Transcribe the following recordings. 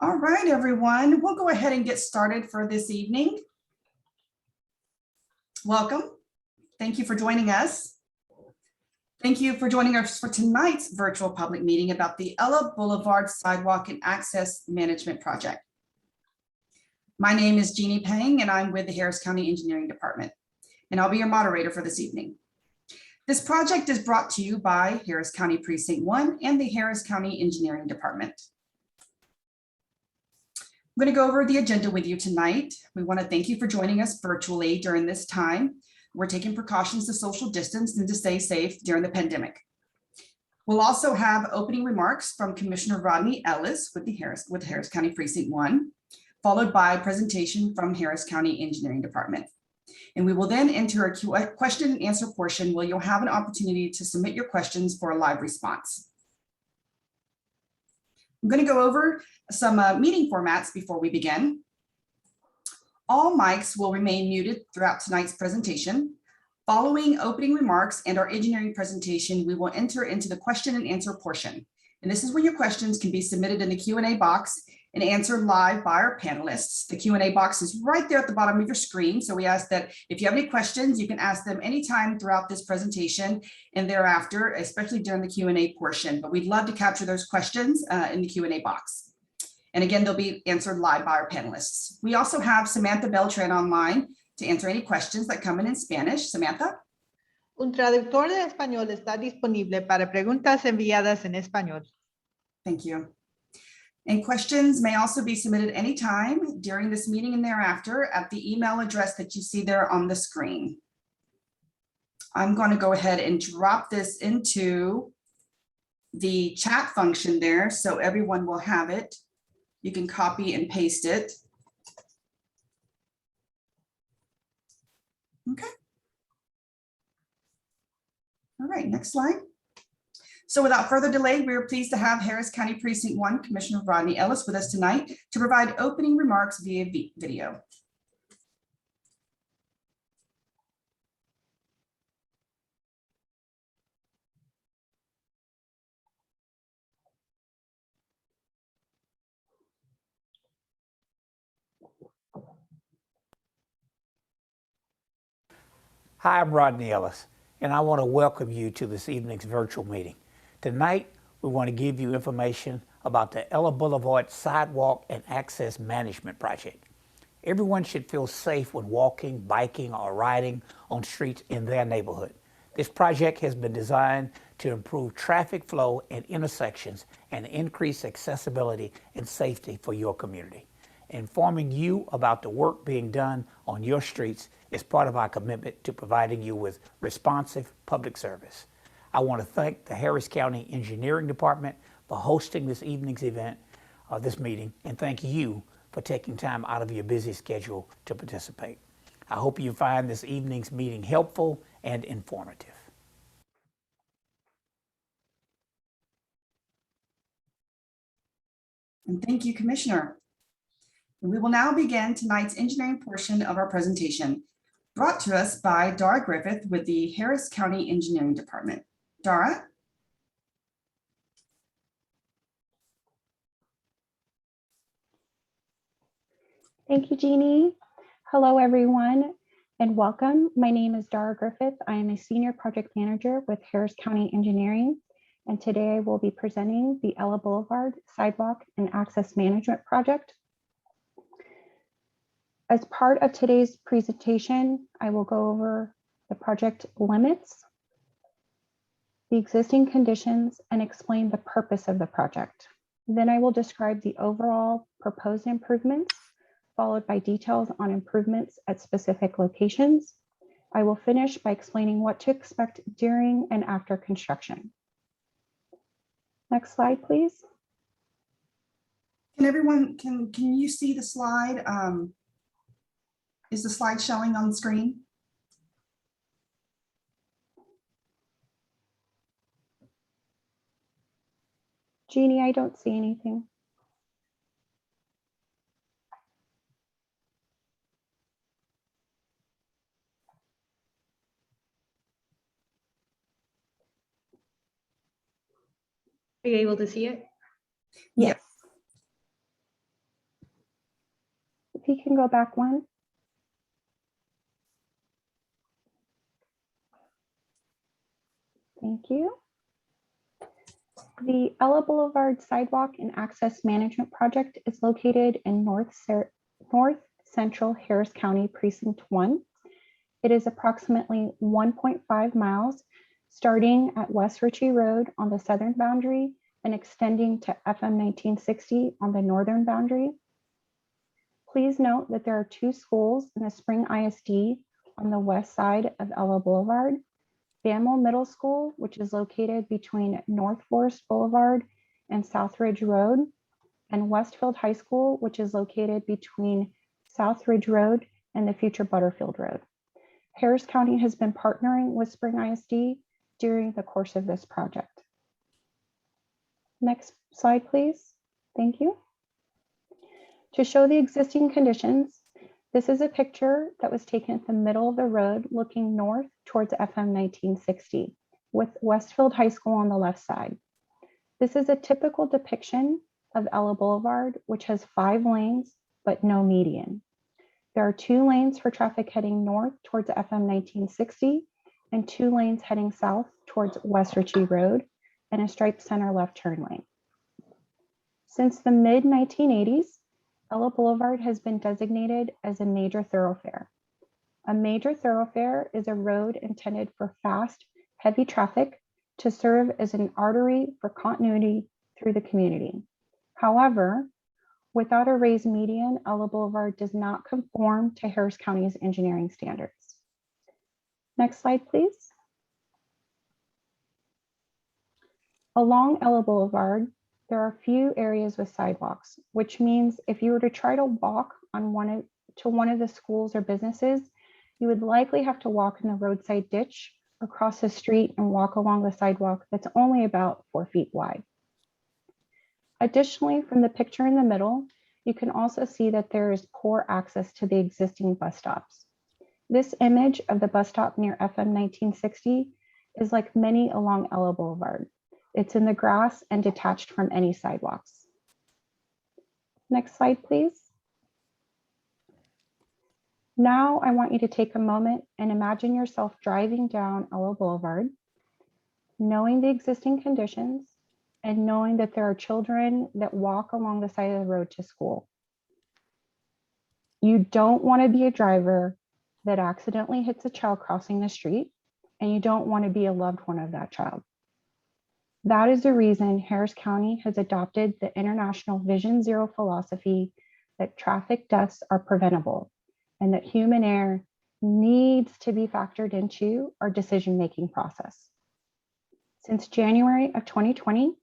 All right, everyone, we'll go ahead and get started for this evening. Welcome. Thank you for joining us. Thank you for joining us for tonight's virtual public meeting about the Ella Boulevard Sidewalk and Access Management Project. My name is Jeannie Pang, and I'm with the Harris County Engineering Department, and I'll be your moderator for this evening. This project is brought to you by Harris County Precinct 1 and the Harris County Engineering Department. I'm going to go over the agenda with you tonight. We want to thank you for joining us virtually during this time. We're taking precautions to social distance and to stay safe during the pandemic. We'll also have opening remarks from Commissioner Rodney Ellis with Harris County Precinct 1, followed by a presentation from Harris County Engineering Department. And we will then enter a question and answer portion where you'll have an opportunity to submit your questions for a live response. I'm going to go over some meeting formats before we begin. All mics will remain muted throughout tonight's presentation. Following opening remarks and our engineering presentation, we will enter into the question and answer portion. And this is where your questions can be submitted in the Q&A box and answered live by our panelists. The Q&A box is right there at the bottom of your screen. So we ask that if you have any questions, you can ask them anytime throughout this presentation and thereafter, especially during the Q&A portion. But we'd love to capture those questions in the Q&A box. And again, they'll be answered live by our panelists. We also have Samantha Beltran online to answer any questions that come in Spanish. Samantha? Un traductor de español está disponible para preguntas enviadas en español. Thank you. And questions may also be submitted anytime during this meeting and thereafter at the email address that you see there on the screen. I'm going to go ahead and drop this into the chat function there so everyone will have it. You can copy and paste it. Okay. All right, next slide. So without further delay, we are pleased to have Harris County Precinct 1 Commissioner Rodney Ellis with us tonight to provide opening remarks via video. Hi, I'm Rodney Ellis, and I want to welcome you to this evening's virtual meeting. Tonight, we want to give you information about the Ella Boulevard Sidewalk and Access Management Project. Everyone should feel safe when walking, biking, or riding on streets in their neighborhood. This project has been designed to improve traffic flow at intersections and increase accessibility and safety for your community. Informing you about the work being done on your streets is part of our commitment to providing you with responsive public service. I want to thank the Harris County Engineering Department for hosting this evening's event, this meeting, and thank you for taking time out of your busy schedule to participate. I hope you find this evening's meeting helpful and informative. And thank you, Commissioner. We will now begin tonight's engineering portion of our presentation, brought to us by Dara Griffith with the Harris County Engineering Department. Dara? Thank you, Jeannie. Hello, everyone, and welcome. My name is Dara Griffith. I am a Senior Project Manager with Harris County Engineering, and today I will be presenting the Ella Boulevard Sidewalk and Access Management Project. As part of today's presentation, I will go over the project limits, the existing conditions, and explain the purpose of the project. Then I will describe the overall proposed improvements, followed by details on improvements at specific locations. I will finish by explaining what to expect during and after construction. Next slide, please. Can everyone, can you see the slide? Is the slide showing on the screen? Jeannie, I don't see anything. Are you able to see it? Yes. If you can go back one. Thank you. The Ella Boulevard Sidewalk and Access Management Project is located in North Central Harris County Precinct 1. It is approximately 1.5 miles, starting at West Richey Road on the southern boundary and extending to FM 1960 on the northern boundary. Please note that there are two schools in the Spring ISD on the west side of Ella Boulevard. Bamel Middle School, which is located between North Forest Boulevard and Southridge Road, and Westfield High School, which is located between Southridge Road and the future Butterfield Road. Harris County has been partnering with Spring ISD during the course of this project. Next slide, please. Thank you. To show the existing conditions, this is a picture that was taken at the middle of the road looking north towards FM 1960 with Westfield High School on the left side. This is a typical depiction of Ella Boulevard, which has 5 lanes, but no median. There are 2 lanes for traffic heading north towards FM 1960 and 2 lanes heading south towards West Richey Road and a striped center left turn lane. Since the mid-1980s, Ella Boulevard has been designated as a major thoroughfare. A major thoroughfare is a road intended for fast, heavy traffic to serve as an artery for continuity through the community. However, without a raised median, Ella Boulevard does not conform to Harris County's engineering standards. Next slide, please. Along Ella Boulevard, there are few areas with sidewalks, which means if you were to try to walk on one of the schools or businesses, you would likely have to walk in the roadside ditch or cross the street and walk along the sidewalk that's only about 4 feet wide. Additionally, from the picture in the middle, you can also see that there is poor access to the existing bus stops. This image of the bus stop near FM 1960 is like many along Ella Boulevard. It's in the grass and detached from any sidewalks. Next slide, please. Now I want you to take a moment and imagine yourself driving down Ella Boulevard, knowing the existing conditions and knowing that there are children that walk along the side of the road to school. You don't want to be a driver that accidentally hits a child crossing the street, and you don't want to be a loved one of that child. That is the reason Harris County has adopted the International Vision Zero philosophy that traffic deaths are preventable and that human error needs to be factored into our decision-making process. Since January of 2020,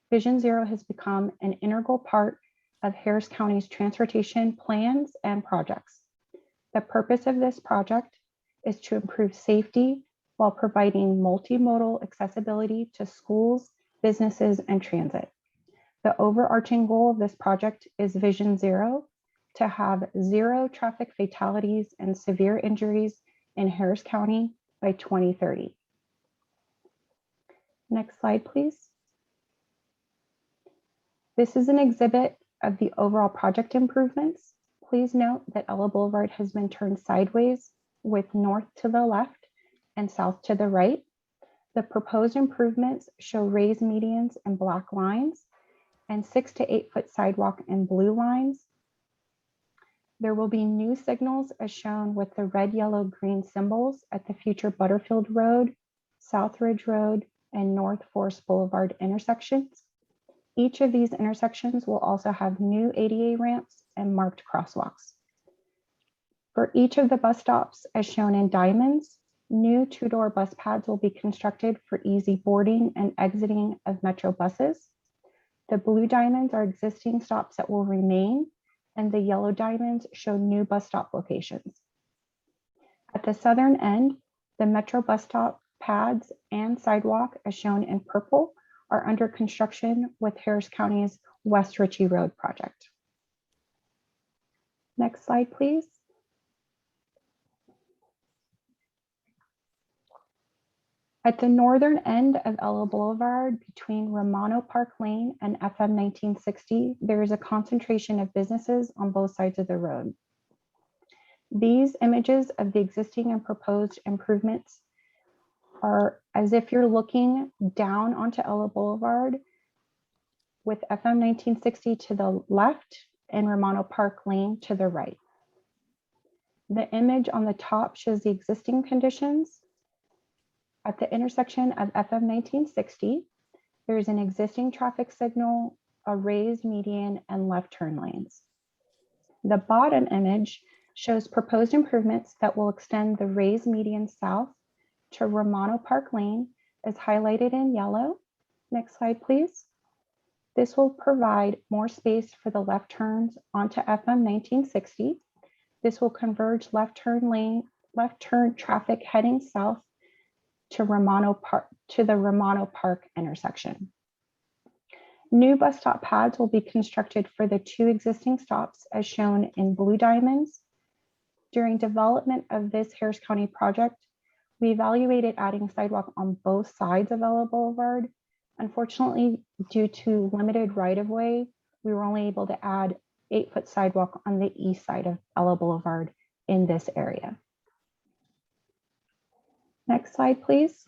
Vision Zero has become an integral part of Harris County's transportation plans and projects. The purpose of this project is to improve safety while providing multimodal accessibility to schools, businesses, and transit. The overarching goal of this project is Vision Zero, to have 0 traffic fatalities and severe injuries in Harris County by 2030. Next slide, please. This is an exhibit of the overall project improvements. Please note that Ella Boulevard has been turned sideways with north to the left and south to the right. The proposed improvements show raised medians and black lines and 6 to 8 foot sidewalk and blue lines. There will be new signals as shown with the red, yellow, green symbols at the future Butterfield Road, Southridge Road, and North Forest Boulevard intersections. Each of these intersections will also have new ADA ramps and marked crosswalks. For each of the bus stops, as shown in diamonds, new 2-door bus pads will be constructed for easy boarding and exiting of Metro buses. The blue diamonds are existing stops that will remain, and the yellow diamonds show new bus stop locations. At the southern end, the Metro bus stop pads and sidewalk, as shown in purple, are under construction with Harris County's West Richey Road project. Next slide, please. At the northern end of Ella Boulevard, between Romano Park Lane and FM 1960, there is a concentration of businesses on both sides of the road. These images of the existing and proposed improvements are as if you're looking down onto Ella Boulevard with FM 1960 to the left and Romano Park Lane to the right. The image on the top shows the existing conditions. At the intersection of FM 1960, there's an existing traffic signal, a raised median, and left turn lanes. The bottom image shows proposed improvements that will extend the raised median south to Romano Park Lane, as highlighted in yellow. Next slide, please. This will provide more space for the left turns onto FM 1960. This will converge left turn traffic heading south to the Romano Park intersection. New bus stop pads will be constructed for the 2 existing stops as shown in blue diamonds. During development of this Harris County project, we evaluated adding sidewalk on both sides of Ella Boulevard. Unfortunately, due to limited right-of-way, we were only able to add 8-foot sidewalk on the east side of Ella Boulevard in this area. Next slide, please.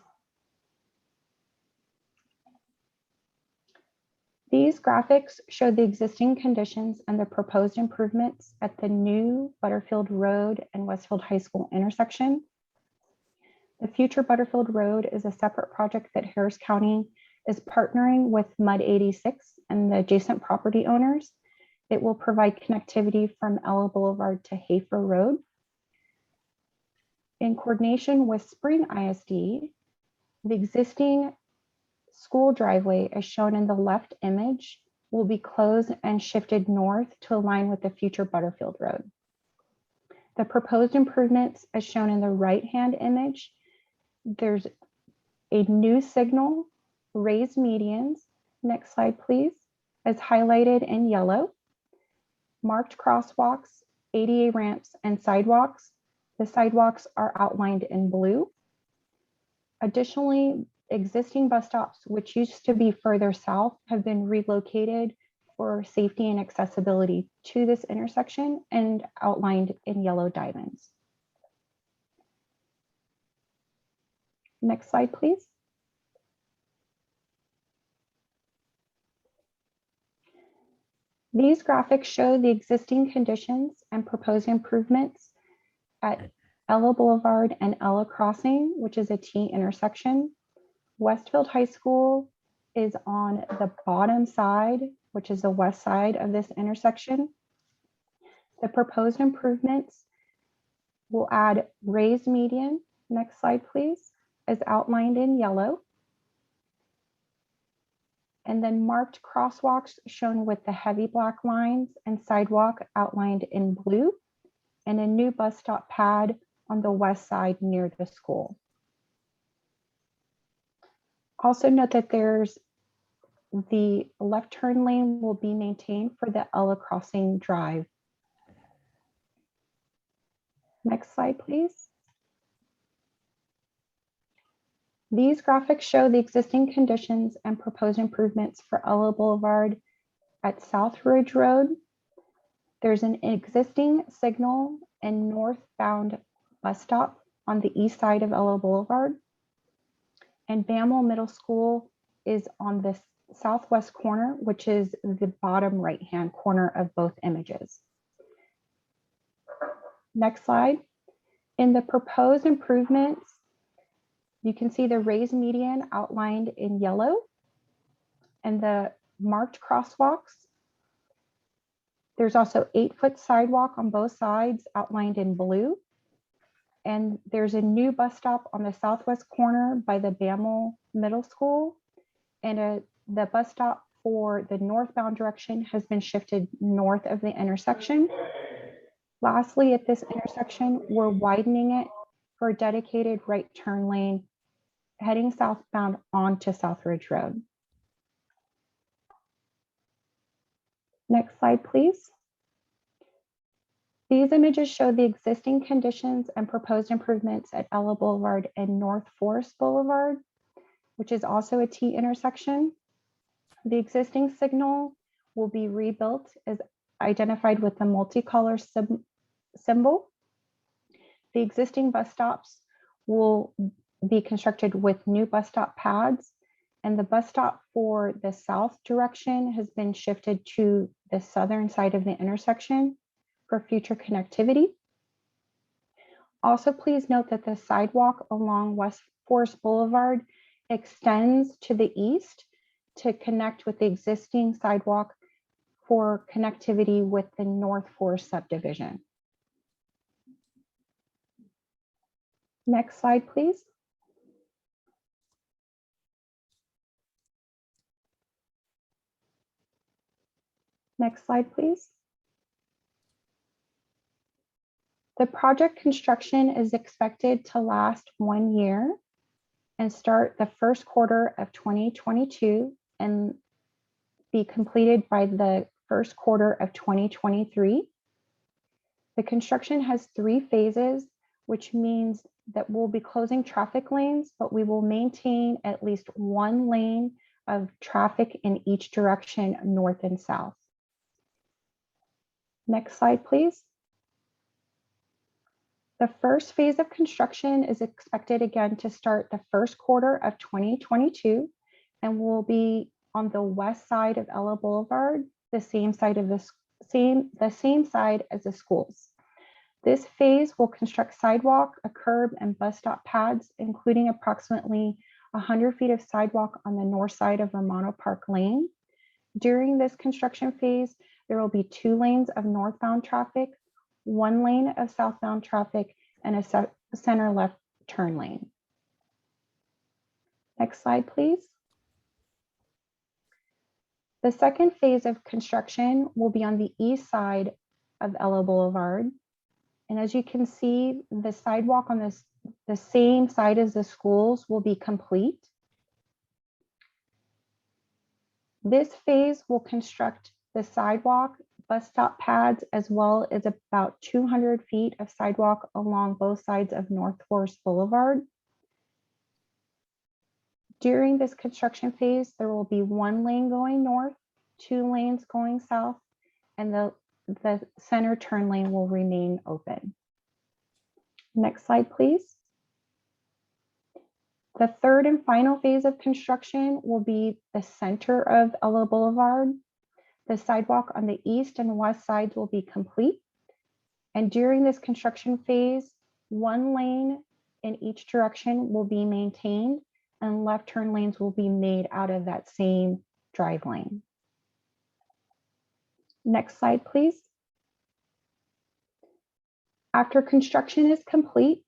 These graphics show the existing conditions and the proposed improvements at the new Butterfield Road and Westfield High School intersection. The future Butterfield Road is a separate project that Harris County is partnering with MUD 86 and the adjacent property owners. It will provide connectivity from Ella Boulevard to Hafer Road. In coordination with Spring ISD, the existing school driveway, as shown in the left image, will be closed and shifted north to align with the future Butterfield Road. The proposed improvements, as shown in the right-hand image, there's a new signal, raised medians, next slide please, as highlighted in yellow, marked crosswalks, ADA ramps, and sidewalks. The sidewalks are outlined in blue. Additionally, existing bus stops, which used to be further south, have been relocated for safety and accessibility to this intersection and outlined in yellow diamonds. Next slide, please. These graphics show the existing conditions and proposed improvements at Ella Boulevard and Ella Crossing, which is a T intersection. Westfield High School is on the bottom side, which is the west side of this intersection. The proposed improvements will add raised median, next slide please, as outlined in yellow. And then marked crosswalks shown with the heavy black lines and sidewalk outlined in blue, and a new bus stop pad on the west side near the school. Also note that there's the left turn lane will be maintained for the Ella Crossing Drive. Next slide, please. These graphics show the existing conditions and proposed improvements for Ella Boulevard at South Ridge Road. There's an existing signal and northbound bus stop on the east side of Ella Boulevard. And Bamel Middle School is on the southwest corner, which is the bottom right-hand corner of both images. Next slide. In the proposed improvements, you can see the raised median outlined in yellow and the marked crosswalks. There's also 8-foot sidewalk on both sides outlined in blue. And there's a new bus stop on the southwest corner by the Bamel Middle School. And the bus stop for the northbound direction has been shifted north of the intersection. Lastly, at this intersection, we're widening it for a dedicated right turn lane heading southbound onto South Ridge Road. Next slide, please. These images show the existing conditions and proposed improvements at Ella Boulevard and North Forest Boulevard, which is also a T intersection. The existing signal will be rebuilt as identified with the multicolor symbol. The existing bus stops will be constructed with new bus stop pads, and the bus stop for the south direction has been shifted to the southern side of the intersection for future connectivity. Also, please note that the sidewalk along West Forest Boulevard extends to the east to connect with the existing sidewalk for connectivity with the North Forest subdivision. Next slide, please. Next slide, please. The project construction is expected to last 1 year and start the first quarter of 2022 and be completed by the first quarter of 2023. The construction has 3 phases, which means that we'll be closing traffic lanes, but we will maintain at least 1 lane of traffic in each direction, north and south. Next slide, please. The first phase of construction is expected again to start the first quarter of 2022 and will be on the west side of Ella Boulevard, the same side as the schools. This phase will construct sidewalk, a curb, and bus stop pads, including approximately 100 feet of sidewalk on the north side of Romano Park Lane. During this construction phase, there will be 2 lanes of northbound traffic, 1 lane of southbound traffic, and a center left turn lane. Next slide, please. The second phase of construction will be on the east side of Ella Boulevard. And as you can see, the sidewalk on the same side as the schools will be complete. This phase will construct the sidewalk, bus stop pads, as well as about 200 feet of sidewalk along both sides of North Forest Boulevard. During this construction phase, there will be 1 lane going north, 2 lanes going south, and the center turn lane will remain open. Next slide, please. The third and final phase of construction will be the center of Ella Boulevard. The sidewalk on the east and west sides will be complete. And during this construction phase, 1 lane in each direction will be maintained and left turn lanes will be made out of that same drive lane. Next slide, please. After construction is complete,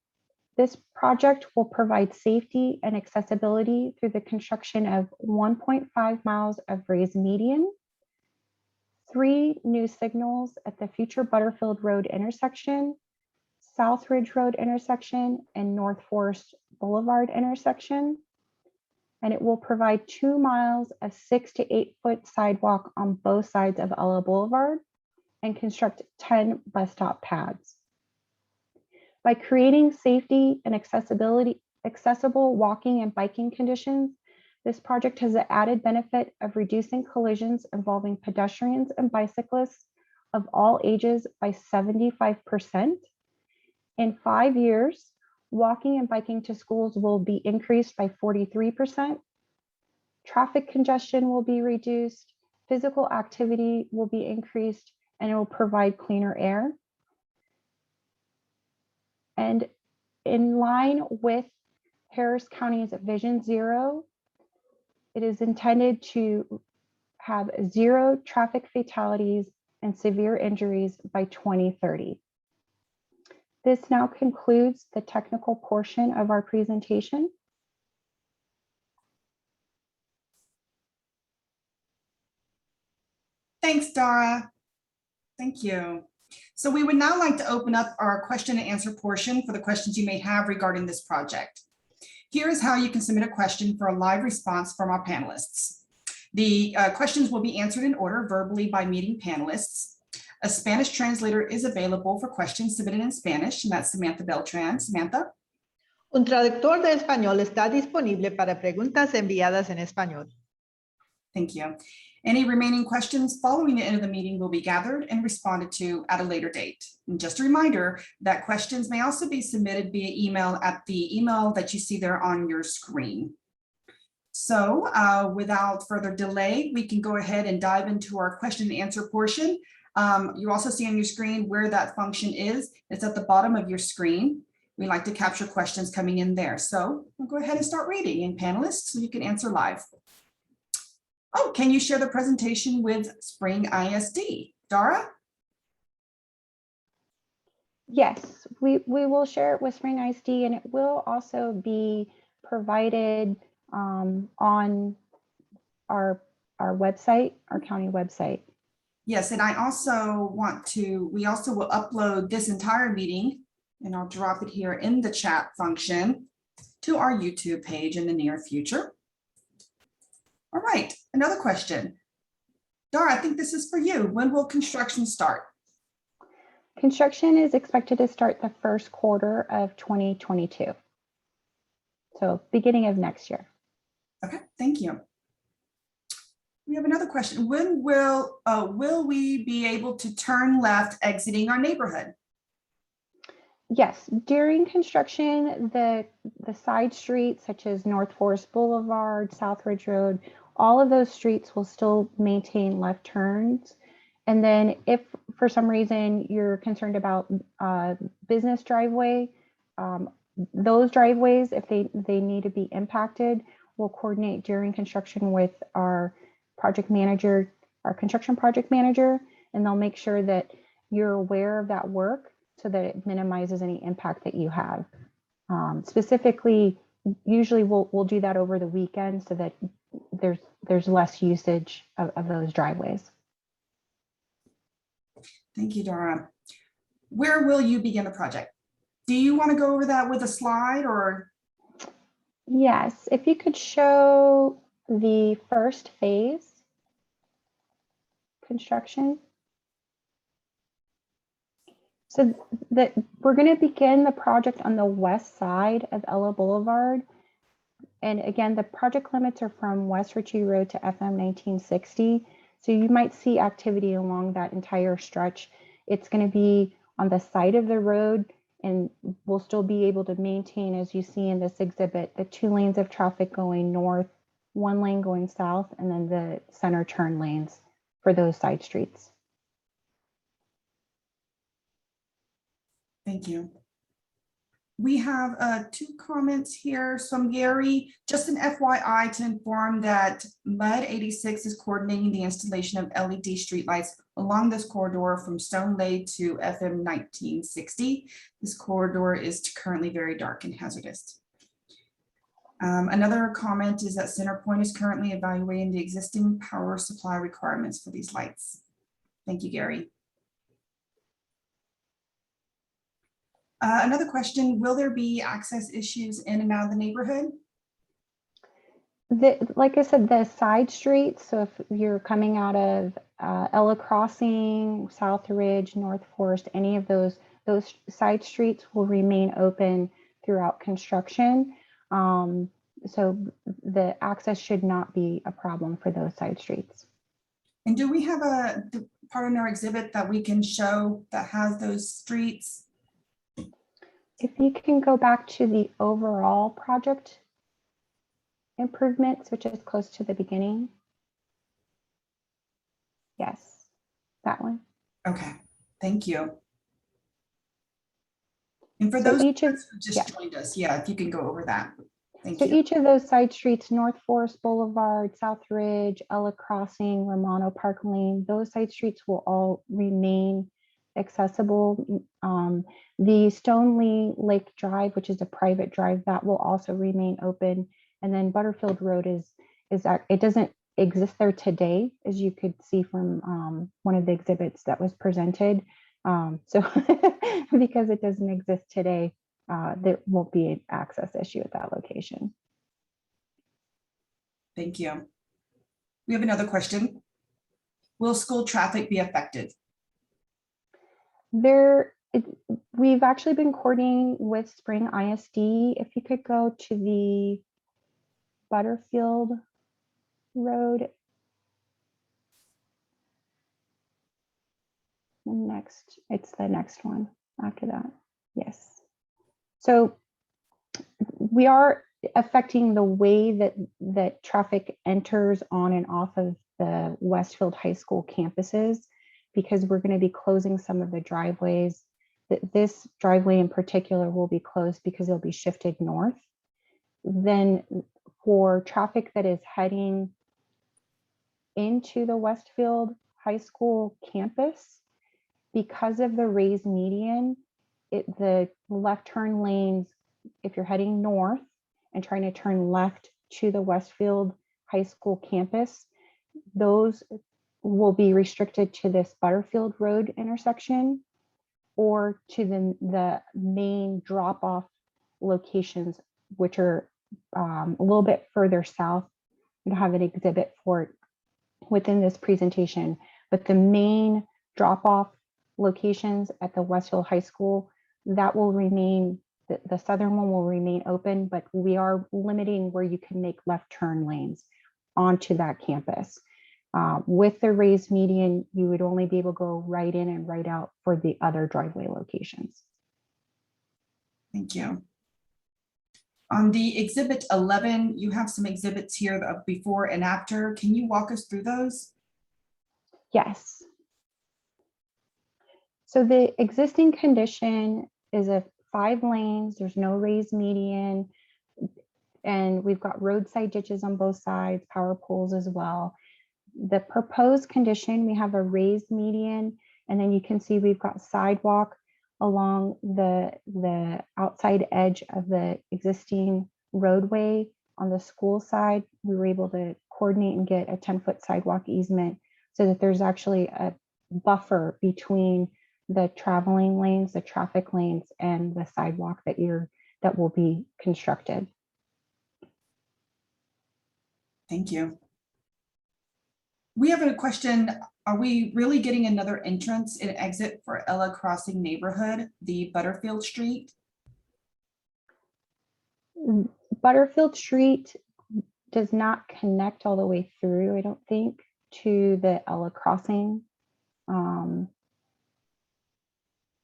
this project will provide safety and accessibility through the construction of 1.5 miles of raised median, 3 new signals at the future Butterfield Road intersection, South Ridge Road intersection, and North Forest Boulevard intersection. And it will provide 2 miles of 6 to 8 foot sidewalk on both sides of Ella Boulevard and construct 10 bus stop pads. By creating safety and accessible walking and biking conditions, this project has the added benefit of reducing collisions involving pedestrians and bicyclists of all ages by 75%. In 5 years, walking and biking to schools will be increased by 43%. Traffic congestion will be reduced, physical activity will be increased, and it will provide cleaner air. And in line with Harris County's Vision Zero, it is intended to have 0 traffic fatalities and severe injuries by 2030. This now concludes the technical portion of our presentation. Thanks, Dara. Thank you. So we would now like to open up our question and answer portion for the questions you may have regarding this project. Here is how you can submit a question for a live response from our panelists. The questions will be answered in order verbally by meeting panelists. A Spanish translator is available for questions submitted in Spanish, and that's Samantha Beltran. Samantha? Un traductor de español está disponible para preguntas enviadas en español. Thank you. Any remaining questions following the end of the meeting will be gathered and responded to at a later date. And just a reminder that questions may also be submitted via email at the email that you see there on your screen. So without further delay, we can go ahead and dive into our question and answer portion. You also see on your screen where that function is. It's at the bottom of your screen. We like to capture questions coming in there. So we'll go ahead and start reading. And panelists, so you can answer live. Oh, can you share the presentation with Spring ISD? Dara? Yes, we will share it with Spring ISD, and it will also be provided on our website, our county website. Yes, and I also we also will upload this entire meeting, and I'll drop it here in the chat function to our YouTube page in the near future. All right, another question. Dara, I think this is for you. When will construction start? Construction is expected to start the first quarter of 2022. So beginning of next year. Okay, thank you. We have another question. When will we be able to turn left exiting our neighborhood? Yes, during construction, the side streets such as North Forest Boulevard, South Ridge Road, all of those streets will still maintain left turns. And then if for some reason you're concerned about business driveway, those driveways, if they need to be impacted, we'll coordinate during construction with our project manager, our construction project manager, and they'll make sure that you're aware of that work so that it minimizes any impact that you have. Specifically, usually we'll do that over the weekend so that there's less usage of those driveways. Thank you, Dara. Where will you begin the project? Do you want to go over that with a slide or? Yes, if you could show the first phase construction. So we're going to begin the project on the west side of Ella Boulevard. And again, the project limits are from West Richey Road to FM 1960. So you might see activity along that entire stretch. It's going to be on the side of the road, and we'll still be able to maintain, as you see in this exhibit, the 2 lanes of traffic going north, 1 lane going south, and then the center turn lanes for those side streets. Thank you. We have 2 comments here from Gary. Just an FYI to inform that MUD 86 is coordinating the installation of LED streetlights along this corridor from Stone Lay to FM 1960. This corridor is currently very dark and hazardous. Another comment is that CenterPoint is currently evaluating the existing power supply requirements for these lights. Thank you, Gary. Another question, will there be access issues in and out of the neighborhood? Like I said, the side streets, so if you're coming out of Ella Crossing, South Ridge, North Forest, any of those side streets will remain open throughout construction. So the access should not be a problem for those side streets. And do we have a part in our exhibit that we can show that has those streets? If you can go back to the overall project improvements, which is close to the beginning. Yes, that one. Okay, thank you. And for So those each of, who just joined us, yeah, if you can go over that. Thank so you. each of those side streets, North Forest Boulevard, South Ridge, Ella Crossing, Romano Park Lane, those side streets will all remain accessible. The Stoneleigh Lake Drive, which is a private drive, that will also remain open. And then Butterfield Road it doesn't exist there today, as you could see from one of the exhibits that was presented. So because it doesn't exist today, there won't be an access issue at that location. Thank you. We have another question. Will school traffic be affected? We've actually been coordinating with Spring ISD. If you could go to the Butterfield Road. It's the next one after that. Yes. So we are affecting the way that traffic enters on and off of the Westfield High School campuses, because we're going to be closing some of the driveways. This driveway in particular will be closed because it'll be shifted north. Then for traffic that is heading into the Westfield High School campus, because of the raised median, the left turn lanes, if you're heading north and trying to turn left to the Westfield High School campus, those will be restricted to this Butterfield Road intersection or to the main drop-off locations, which are a little bit further south. We don't have an exhibit for it within this presentation, but the main drop-off locations at the Westfield High School, that will remain, the southern one will remain open, but we are limiting where you can make left turn lanes onto that campus. With the raised median, you would only be able to go right in and right out for the other driveway locations. Thank you. On the exhibit 11, you have some exhibits here of before and after. Can you walk us through those? Yes. So the existing condition is 5 lanes. There's no raised median. And we've got roadside ditches on both sides, power poles as well. The proposed condition, we have a raised median, and then you can see we've got sidewalk along the outside edge of the existing roadway. On the school side, we were able to coordinate and get a 10-foot sidewalk easement so that there's actually a buffer between the traveling lanes, the traffic lanes, and the sidewalk that will be constructed. Thank you. We have a question. Are we really getting another entrance and exit for Ella Crossing neighborhood, the Butterfield Street? Butterfield Street does not connect all the way through, I don't think, to the Ella Crossing.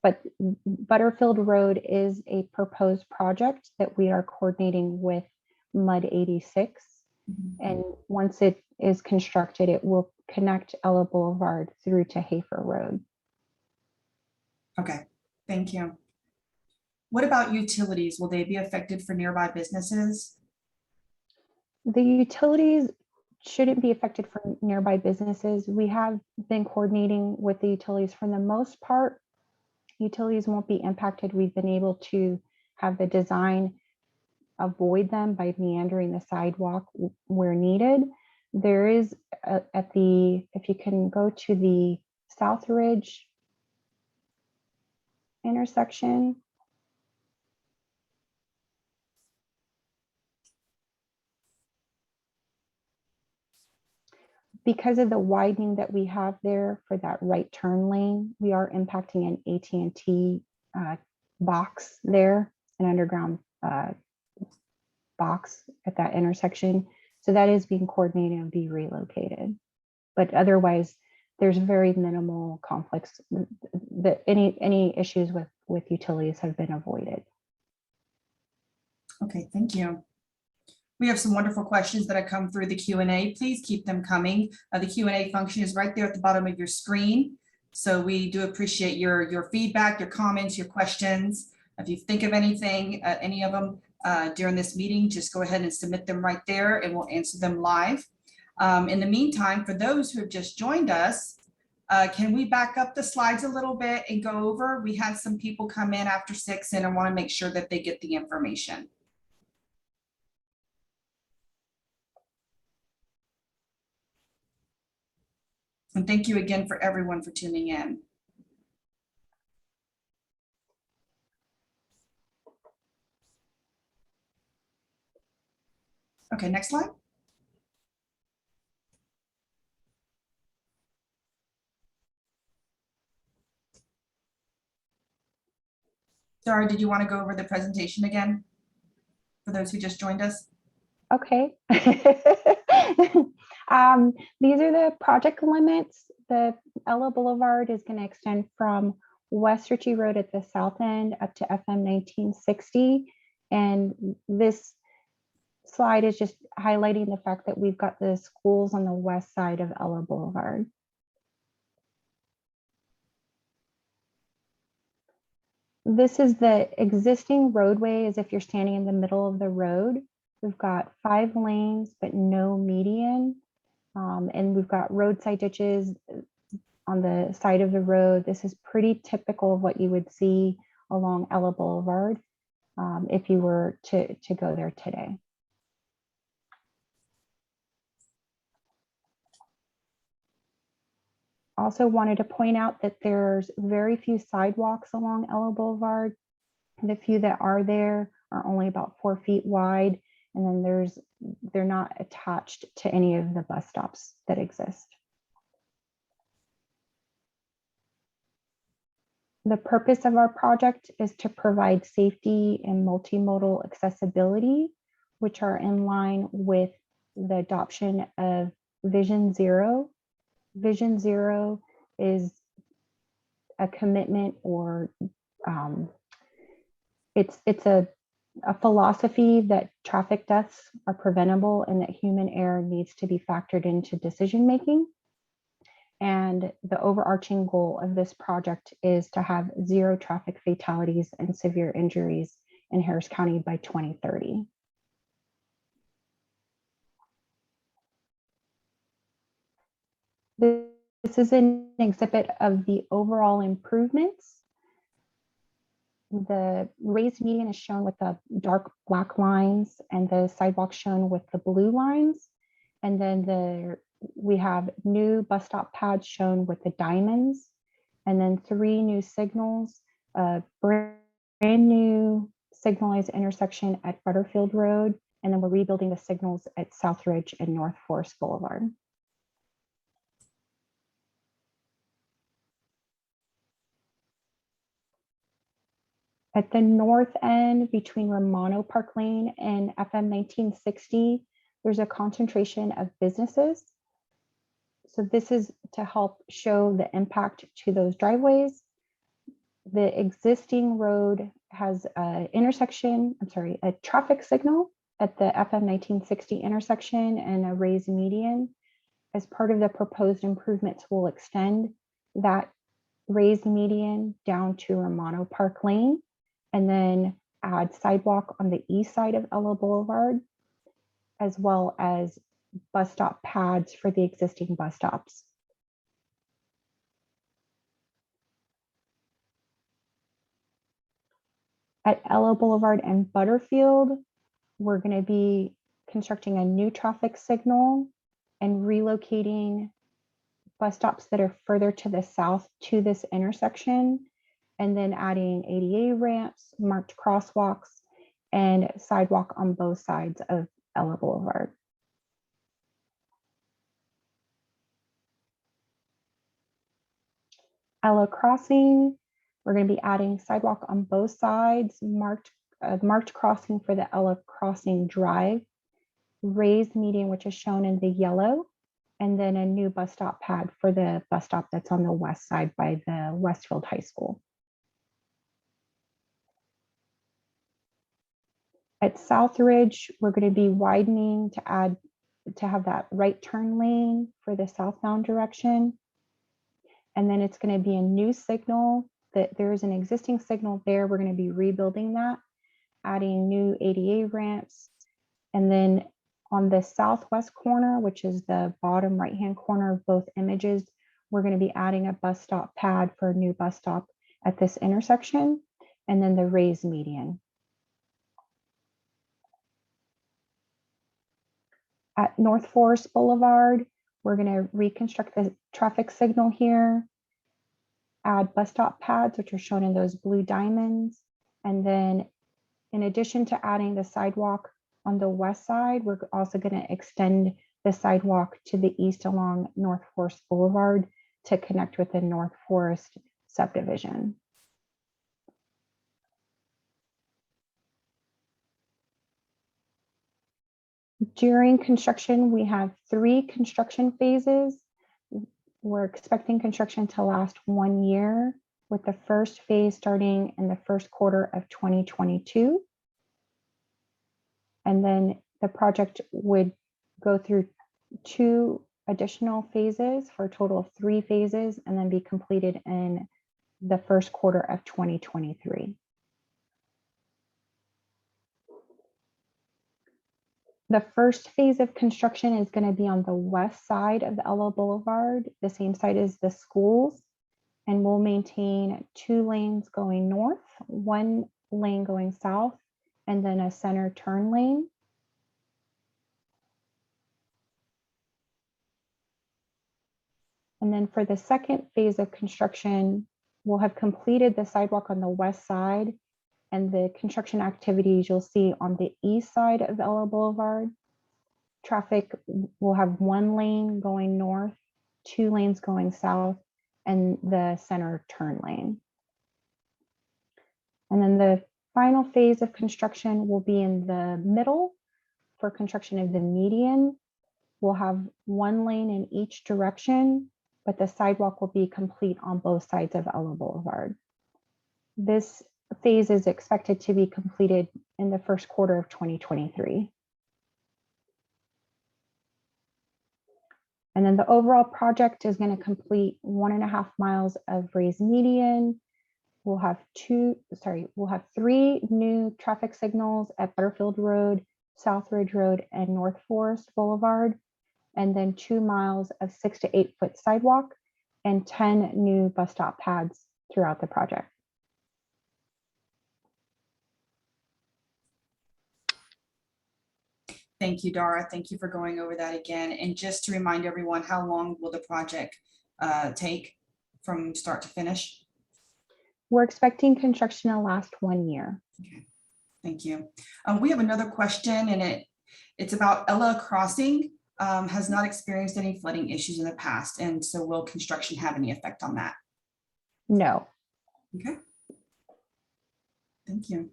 But Butterfield Road is a proposed project that we are coordinating with MUD 86. And once it is constructed, it will connect Ella Boulevard through to Hafer Road. Okay, thank you. What about utilities? Will they be affected for nearby businesses? The utilities shouldn't be affected for nearby businesses. We have been coordinating with the utilities for the most part. Utilities won't be impacted. We've been able to have the design avoid them by meandering the sidewalk where needed. There is if you can go to the South Ridge intersection. Because of the widening that we have there for that right turn lane, we are impacting an AT&T box there, an underground box at that intersection. So that is being coordinated and be relocated. But otherwise, there's very minimal conflicts. Any issues with utilities have been avoided. Okay, thank you. We have some wonderful questions that have come through the Q&A. Please keep them coming. The Q&A function is right there at the bottom of your screen. So we do appreciate your feedback, your comments, your questions. If you think of anything, any of them during this meeting, just go ahead and submit them right there and we'll answer them live. In the meantime, for those who have just joined us, can we back up the slides a little bit and go over? We had some people come in after 6 and I want to make sure that they get the information. And thank you again for everyone for tuning in. Okay, next slide. Sorry, did you want to go over the presentation again? For those who just joined us? Okay. These are the project limits. The Ella Boulevard is going to extend from West Richey Road at the south end up to FM 1960. And this slide is just highlighting the fact that we've got the schools on the west side of Ella Boulevard. This is the existing roadway as if you're standing in the middle of the road. We've got 5 lanes, but no median. And we've got roadside ditches on the side of the road. This is pretty typical of what you would see along Ella Boulevard if you were to go there today. Also wanted to point out that there's very few sidewalks along Ella Boulevard. The few that are there are only about 4 feet wide. And then they're not attached to any of the bus stops that exist. The purpose of our project is to provide safety and multimodal accessibility, which are in line with the adoption of Vision Zero. Vision Zero is a commitment, or it's a philosophy that traffic deaths are preventable and that human error needs to be factored into decision making. And the overarching goal of this project is to have 0 traffic fatalities and severe injuries in Harris County by 2030. This is an exhibit of the overall improvements. The raised median is shown with the dark black lines and the sidewalk shown with the blue lines. And then we have new bus stop pads shown with the diamonds, and then 3 new signals, a brand new signalized intersection at Butterfield Road, and then we're rebuilding the signals at Southridge and North Forest Boulevard. At the north end between Romano Park Lane and FM 1960, there's a concentration of businesses. So this is to help show the impact to those driveways. The existing road has a traffic signal at the FM 1960 intersection and a raised median. As part of the proposed improvements, we'll extend that raised median down to Romano Park Lane, and then add sidewalk on the east side of Ella Boulevard, as well as bus stop pads for the existing bus stops. At Ella Boulevard and Butterfield, we're going to be constructing a new traffic signal and relocating bus stops that are further to the south to this intersection, and then adding ADA ramps, marked crosswalks, and sidewalk on both sides of Ella Boulevard. Ella Crossing, we're going to be adding sidewalk on both sides, marked crossing for the Ella Crossing Drive, raised median, which is shown in the yellow, and then a new bus stop pad for the bus stop that's on the west side by the Westfield High School. At Southridge, we're going to be widening to have that right turn lane for the southbound direction. And then it's going to be a new signal. That there is an existing signal there. We're going to be rebuilding that, adding new ADA ramps. And then on the southwest corner, which is the bottom right-hand corner of both images, we're going to be adding a bus stop pad for a new bus stop at this intersection, and then the raised median. At North Forest Boulevard, we're going to reconstruct the traffic signal here, add bus stop pads, which are shown in those blue diamonds. And then in addition to adding the sidewalk on the west side, we're also going to extend the sidewalk to the east along North Forest Boulevard to connect with the North Forest subdivision. During construction, we have 3 construction phases. We're expecting construction to last 1 year, with the first phase starting in the first quarter of 2022. And then the project would go through 2 additional phases for a total of 3 phases, and then be completed in the first quarter of 2023. The first phase of construction is going to be on the west side of the Ella Boulevard, the same side as the schools, and we'll maintain 2 lanes going north, 1 lane going south, and then a center turn lane. And then for the second phase of construction, we'll have completed the sidewalk on the west side, and the construction activities you'll see on the east side of Ella Boulevard. Traffic will have 1 lane going north, 2 lanes going south, and the center turn lane. And then the final phase of construction will be in the middle for construction of the median. We'll have 1 lane in each direction, but the sidewalk will be complete on both sides of Ella Boulevard. This phase is expected to be completed in the first quarter of 2023. And then the overall project is going to complete 1.5 miles of raised median. We'll have 3 new traffic signals at Butterfield Road, South Ridge Road, and North Forest Boulevard, and then 2 miles of 6 to 8 foot sidewalk and 10 new bus stop pads throughout the project. Thank you, Dara. Thank you for going over that again. And just to remind everyone, how long will the project take from start to finish? We're expecting construction to last 1 year. Okay. Thank you. We have another question, and it's about Ella Crossing. Has not experienced any flooding issues in the past, and so will construction have any effect on that? No. Okay. Thank you.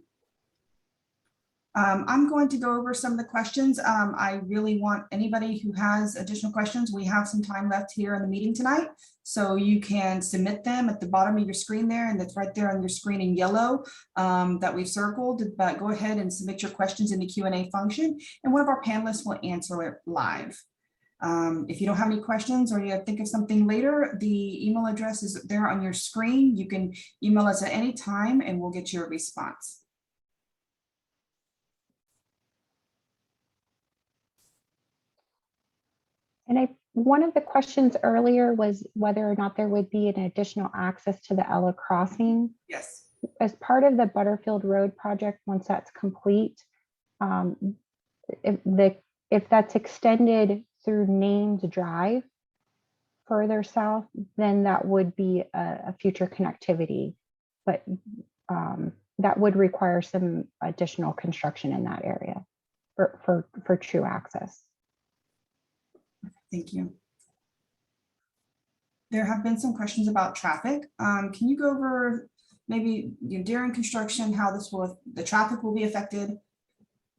I'm going to go over some of the questions. I really want anybody who has additional questions. We have some time left here in the meeting tonight, so you can submit them at the bottom of your screen there, and that's right there on your screen in yellow that we've circled. But go ahead and submit your questions in the Q&A function, and one of our panelists will answer it live. If you don't have any questions or you think of something later, the email address is there on your screen. You can email us at any time and we'll get you a response. And one of the questions earlier was whether or not there would be an additional access to the Ella Crossing. Yes. As part of the Butterfield Road project, once that's complete, if that's extended through Names Drive further south, then that would be a future connectivity, but that would require some additional construction in that area for true access. Thank you. There have been some questions about traffic. Can you go over maybe during construction, how the traffic will be affected,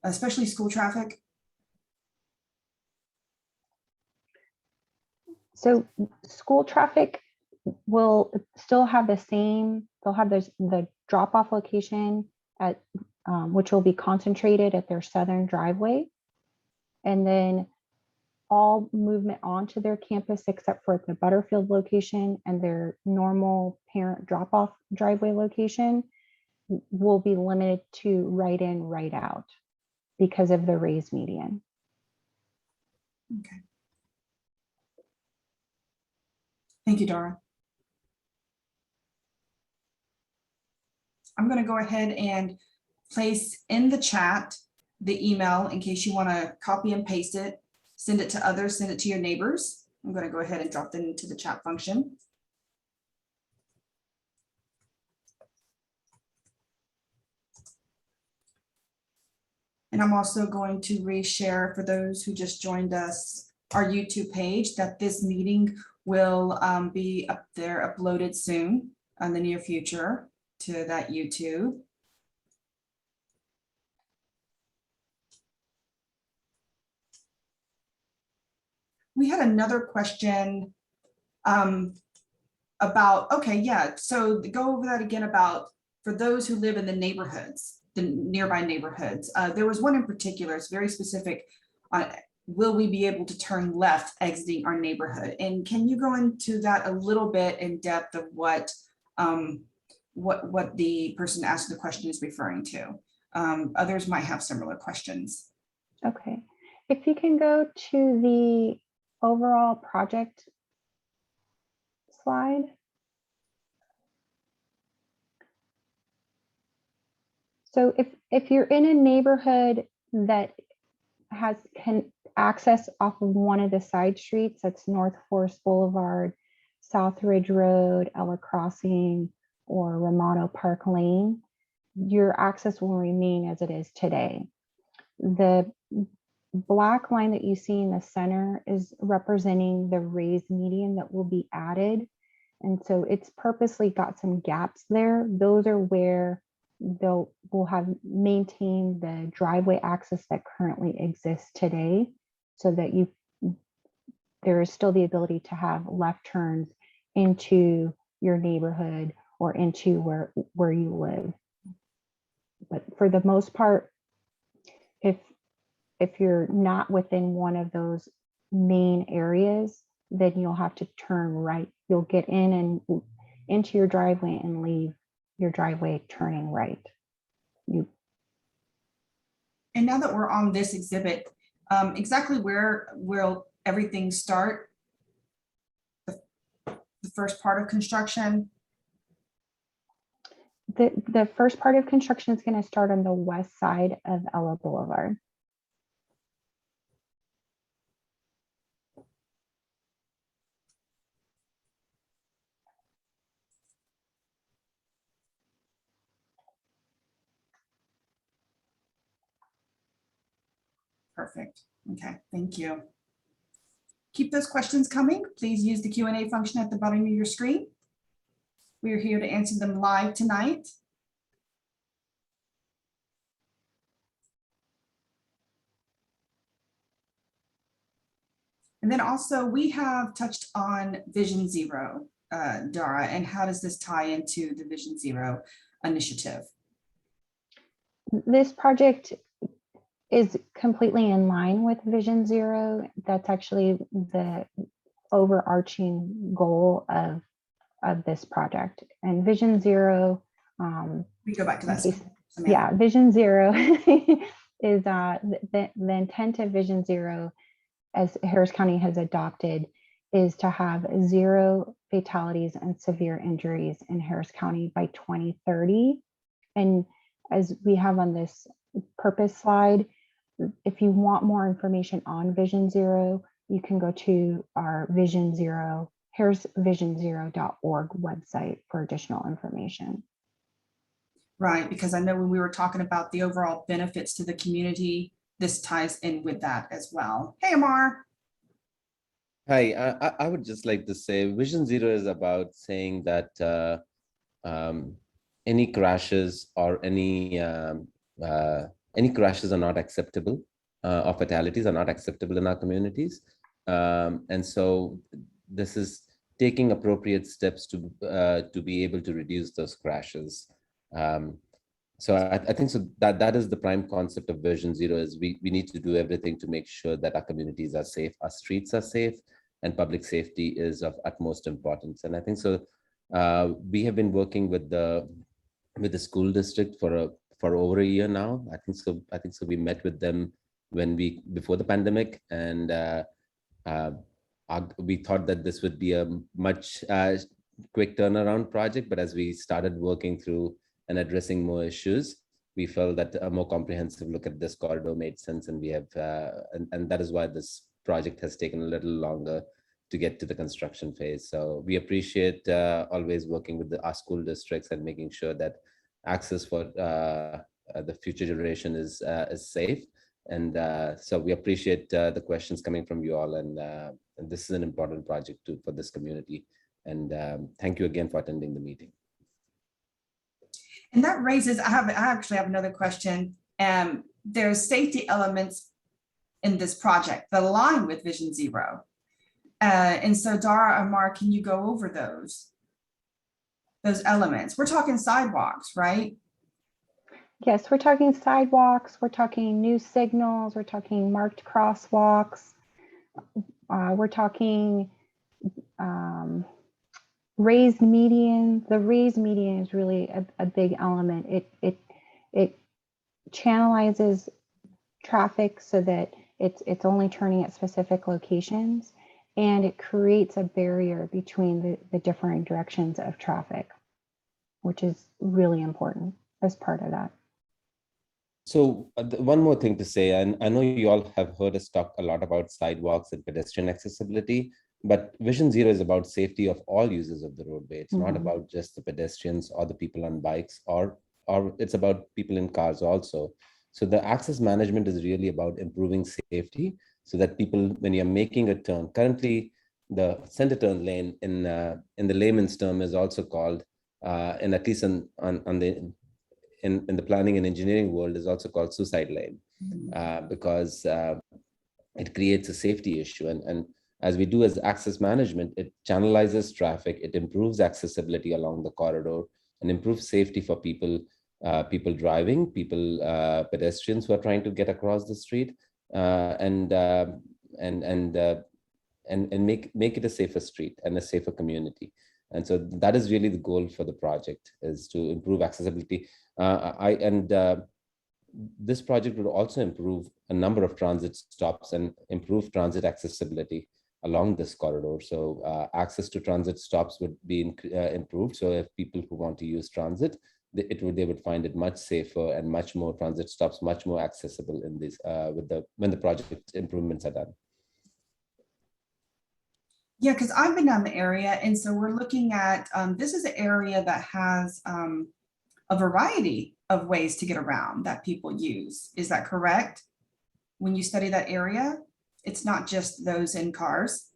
especially school traffic? So school traffic will still have the same, they'll have the drop-off location at which will be concentrated at their southern driveway. And then all movement onto their campus, except for the Butterfield location and their normal parent drop-off driveway location, will be limited to right in, right out because of the raised median. Okay. Thank you, Dara. I'm going to go ahead and place in the chat the email in case you want to copy and paste it, send it to others, send it to your neighbors. I'm going to go ahead and drop them into the chat function. And I'm also going to reshare for those who just joined us, our YouTube page, that this meeting will be up there uploaded soon in the near future to that YouTube. we had another question about, okay, yeah, so go over that again about for those who live in the neighborhoods, the nearby neighborhoods. There was one in particular, it's very specific on, will we be able to turn left exiting our neighborhood? And can you go into that a little bit in depth of what the person asking the question is referring to? Others might have similar questions. Okay, if you can go to the overall project slide. So if you're in a neighborhood that can access off of one of the side streets, that's North Forest Boulevard, South Ridge Road, Ella Crossing, or Romano Park Lane, your access will remain as it is today. The black line that you see in the center is representing the raised median that will be added. And so it's purposely got some gaps there. Those are where we'll have maintained the driveway access that currently exists today, so that there is still the ability to have left turns into your neighborhood or into where you live. But for the most part, if you're not within one of those main areas, then you'll have to turn right. You'll get in and into your driveway and leave your driveway turning right. And now that we're on this exhibit, exactly where will everything start? The first part of construction? The first part of construction is going to start on the west side of Ella Boulevard. Perfect. Okay, thank you. Keep those questions coming. Please use the Q&A function at the bottom of your screen. We are here to answer them live tonight. And then also we have touched on Vision Zero, Dara, and how does this tie into the Vision Zero initiative? This project is completely in line with Vision Zero. That's actually the overarching goal of this project. And Vision Zero, We go back to that. yeah, Vision Zero is the intent of Vision Zero, as Harris County has adopted, is to have 0 fatalities and severe injuries in Harris County by 2030. And as we have on this purpose slide, if you want more information on Vision Zero, you can go to our Vision Zero, harrisvisionzero.org website for additional information. Right, because I know when we were talking about the overall benefits to the community, this ties in with that as well. Hey, Amar. Hi, I would just like to say Vision Zero is about saying that any crashes or any crashes are not acceptable, or fatalities are not acceptable in our communities. And so this is taking appropriate steps to be able to reduce those crashes. So I think so that is the prime concept of Vision Zero, is we need to do everything to make sure that our communities are safe, our streets are safe, and public safety is of utmost importance. And I think so we have been working with the school district for over a year now. I think so we met with them before the pandemic, and we thought that this would be a much quick turnaround project, but as we started working through and addressing more issues, we felt that a more comprehensive look at this corridor made sense, and we have and that is why this project has taken a little longer to get to the construction phase. So we appreciate always working with our school districts and making sure that access for the future generation is safe. And so we appreciate the questions coming from you all, and this is an important project too for this community. And thank you again for attending the meeting. And that raises, I actually have another question. There's safety elements in this project that align with Vision Zero. And so Dara and Mark, can you go over those elements? We're talking sidewalks, right? Yes, we're talking sidewalks, we're talking new signals, we're talking marked crosswalks. We're talking raised median. The raised median is really a big element. It channelizes traffic so that it's only turning at specific locations, and it creates a barrier between the differing directions of traffic, which is really important as part of that. So one more thing to say, and I know you all have heard us talk a lot about sidewalks and pedestrian accessibility, but Vision Zero is about safety of all users of the roadway. It's not about just the pedestrians or the people on bikes, or it's about people in cars also. So the access management is really about improving safety so that people, when you're making a turn, currently the center turn lane in the layman's term is also called, and at least in the planning and engineering world is also called suicide lane, because it creates a safety issue. And as we do as access management, it channelizes traffic, it improves accessibility along the corridor, and improves safety for people, people driving, pedestrians who are trying to get across the street, and make it a safer street and a safer community. And so that is really the goal for the project, is to improve accessibility. This project would also improve a number of transit stops and improve transit accessibility along this corridor. So access to transit stops would be improved. So if people who want to use transit, they would find it much safer, and much more transit stops, much more accessible in this when the project improvements are done. Yeah, because I've been down the area, and so we're looking at, this is an area that has a variety of ways to get around that people use. Is that correct? When you study that area, it's not just those in cars.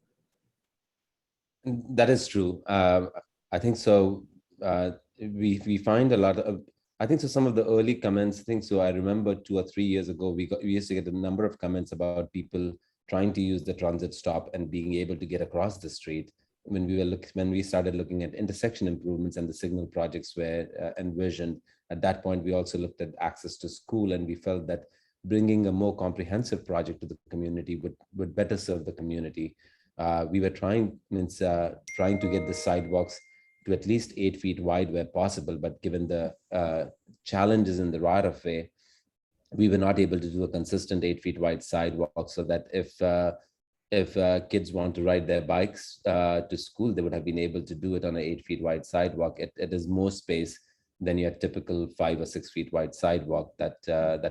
That is true. I think so. We find a lot of, I think so, some of the early comments, I think so, I remember 2 or 3 years ago, we used to get a number of comments about people trying to use the transit stop and being able to get across the street. When we started looking at intersection improvements and the signal projects were envisioned, at that point, we also looked at access to school, and we felt that bringing a more comprehensive project to the community would better serve the community. We were trying to get the sidewalks to at least 8 feet wide where possible, but given the challenges in the right of way, we were not able to do a consistent 8 feet wide sidewalk, so that if kids want to ride their bikes to school, they would have been able to do it on an 8 feet wide sidewalk. It is more space than your typical 5 or 6 feet wide sidewalk that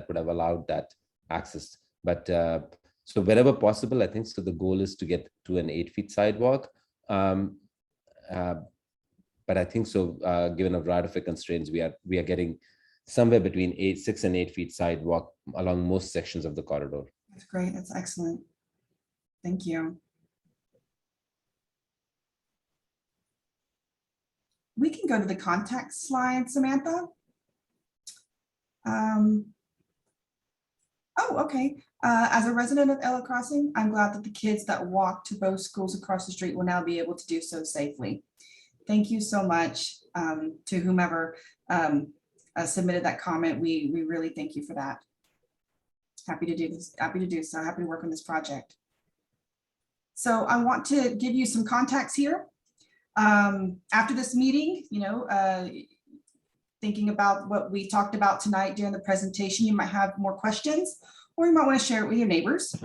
would have allowed that access. But so wherever possible, I think so the goal is to get to an 8 feet sidewalk. But I think so, given a variety of constraints, we are getting somewhere between 6 and 8 feet sidewalk along most sections of the corridor. That's great. That's excellent. Thank you. We can go to the contact slide, Samantha. Oh, okay. As a resident of Ella Crossing, I'm glad that the kids that walk to both schools across the street will now be able to do so safely. Thank you so much to whomever submitted that comment. We really thank you for that. Happy to do this, happy to do so, happy to work on this project. So I want to give you some contacts here. After this meeting, thinking about what we talked about tonight during the presentation, you might have more questions, or you might want to share it with your neighbors.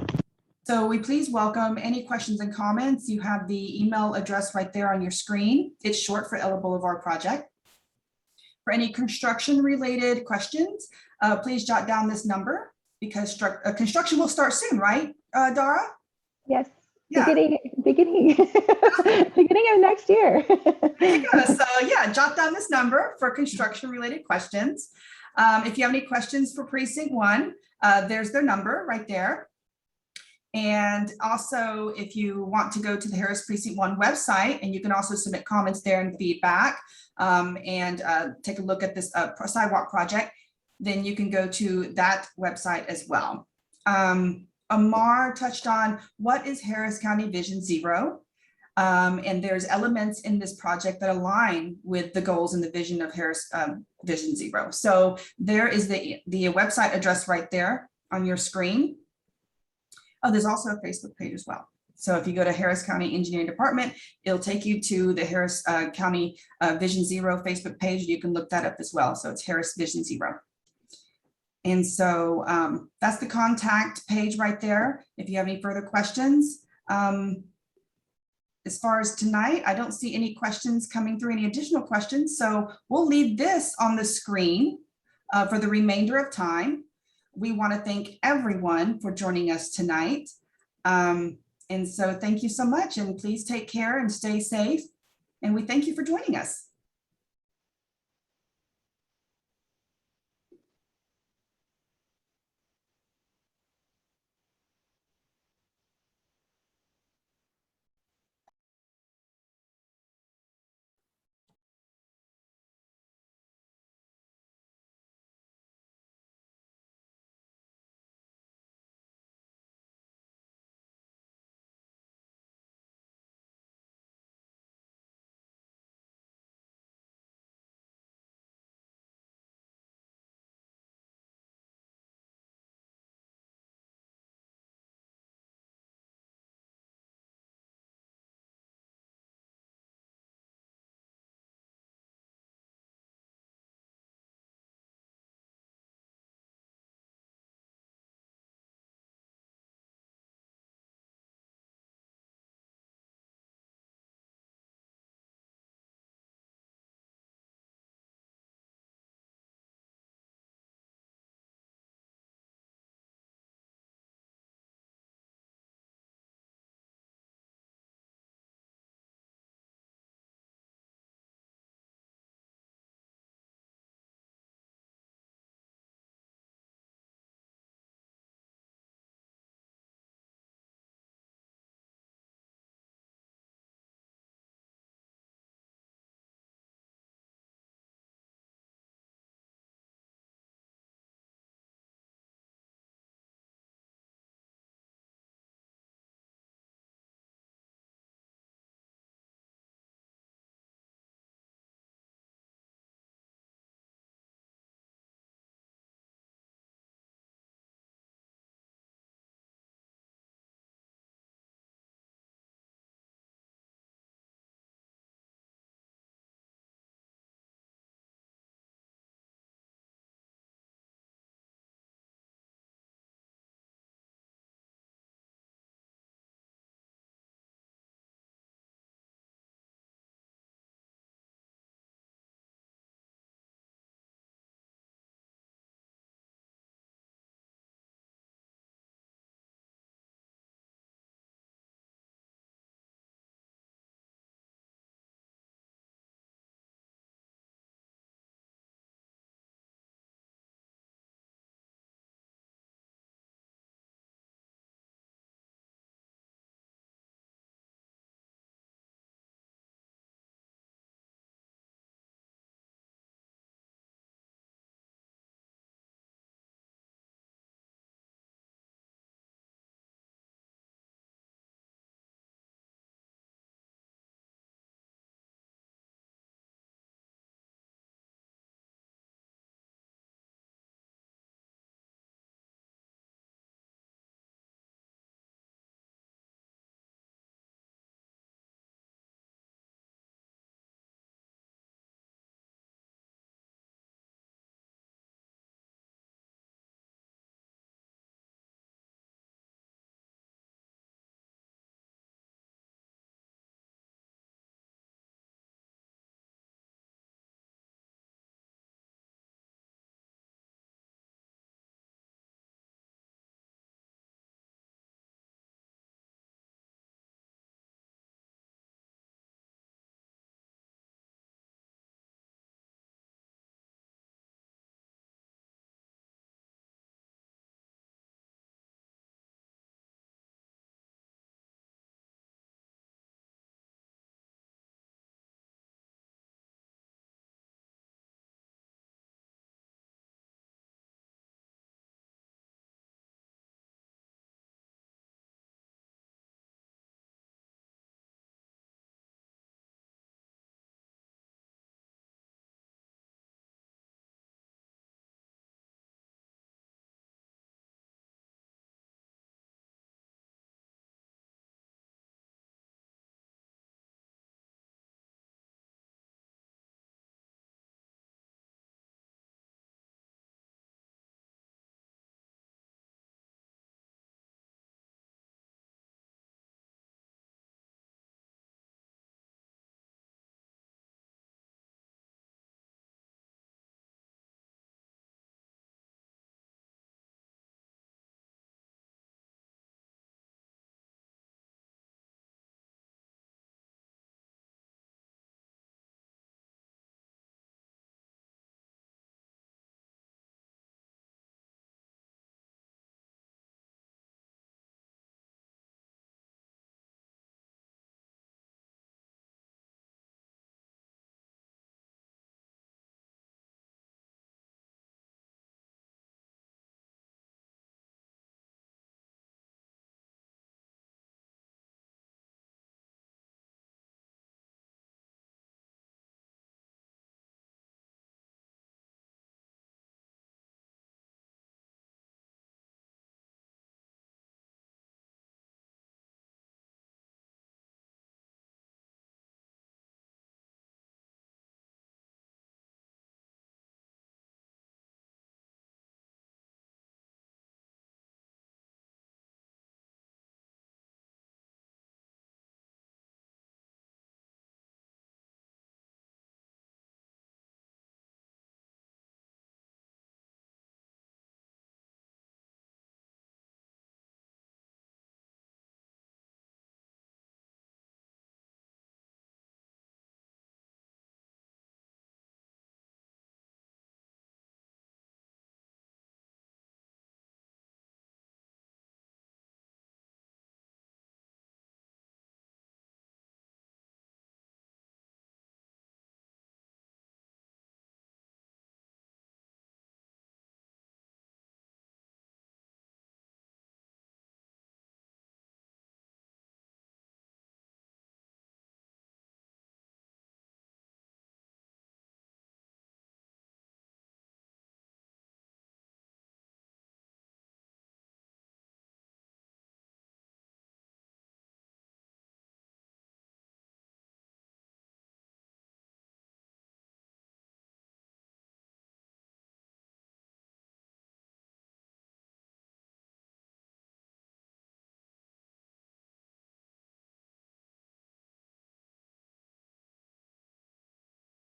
So we please welcome any questions and comments. You have the email address right there on your screen. It's short for Ella Boulevard Project. For any construction related questions, please jot down this number, because construction will start soon, right, Dara? Yes. Yeah. Beginning of next year. There you go. So yeah, jot down this number for construction related questions. If you have any questions for Precinct 1, there's their number right there. And also, if you want to go to the Harris Precinct 1 website, and you can also submit comments there and feedback, and take a look at this sidewalk project, then you can go to that website as well. Amar touched on what is Harris County Vision Zero. And there's elements in this project that align with the goals and the vision of Harris Vision Zero. So there is the website address right there on your screen. Oh, there's also a Facebook page as well. So if you go to Harris County Engineering Department, it'll take you to the Harris County Vision Zero Facebook page. You can look that up as well. So it's Harris Vision Zero. And so that's the contact page right there. If you have any further questions. As far as tonight, I don't see any questions coming through, any additional questions. So we'll leave this on the screen for the remainder of time. We want to thank everyone for joining us tonight. And so thank you so much, and please take care and stay safe. And we thank you for joining us.